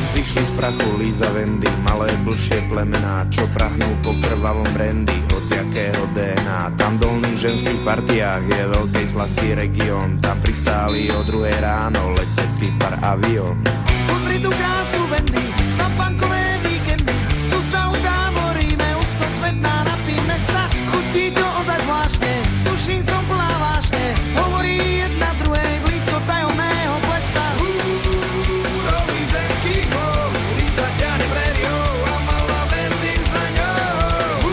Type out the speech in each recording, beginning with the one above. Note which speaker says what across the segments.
Speaker 1: Zišli z prachu Líza Vendy, malé blšie plemená, čo prahnú po krvavom brandy, hociakého DNA. Tam v dolných ženských partiách je veľkej slasti región, tam pristáli o 2 ráno letecký par avión.
Speaker 2: Pozri tú krásu Vendy, tam punkové víkendy, tu sa utáboríme, už som smetná, napíme sa, chutí to ozaj zvláštne, tuším som plná vášne, hovorí jedna druhej blízko tajomného plesa. Rolí ženský gól, Líza ťahne prériou a malá Vendy za ňou.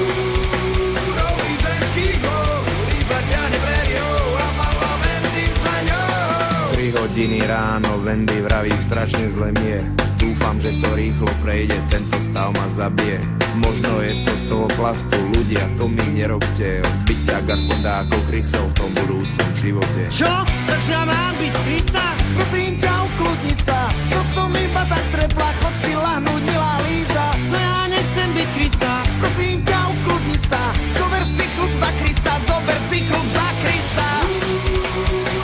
Speaker 2: Rolí ženský gól, Líza ťahne prériou a malá Vendy za ňou.
Speaker 1: 3 hodiny ráno Vendy vraví, strašne zle mie. Dúfam, že to rýchlo prejde, tento stav ma zabije. Možno je to z toho plastu, ľudia, to mi nerobte. Byť tak aspoň dáko krysov v tom budúcom živote.
Speaker 3: Čo? Tak ja mám byť krysa?
Speaker 2: Prosím ťa, ukludni sa, to som iba tak trepla, chod si lahnúť, milá Líza.
Speaker 3: No ja nechcem byť krysa.
Speaker 2: Prosím ťa, ukludni sa, zober si chlup za krysa, zober si chlup za krysa.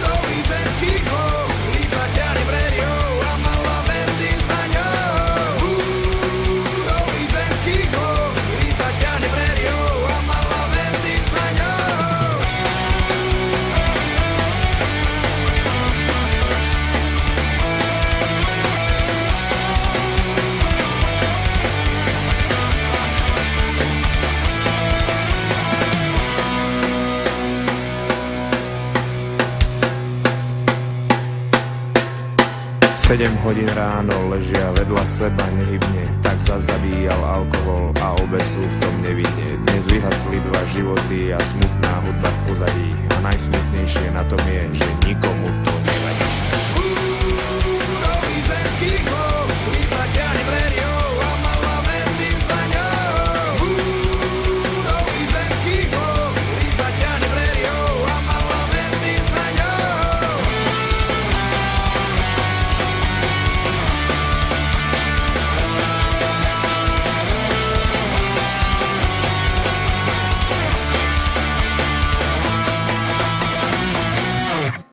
Speaker 2: Rolí ženský gól, Líza ťahne prériou a malá Vendy za ňou. Rolí ženský gól, Líza ťahne prériou a malá Vendy za ňou.
Speaker 1: Sedem hodín ráno ležia vedľa seba nehybne, tak zabíjal alkohol a obe sú v tom nevinne. Dnes vyhasli 2 životy a smutná hudba v pozadí a najsmutnejšie na tom je, že nikomu to nevadí.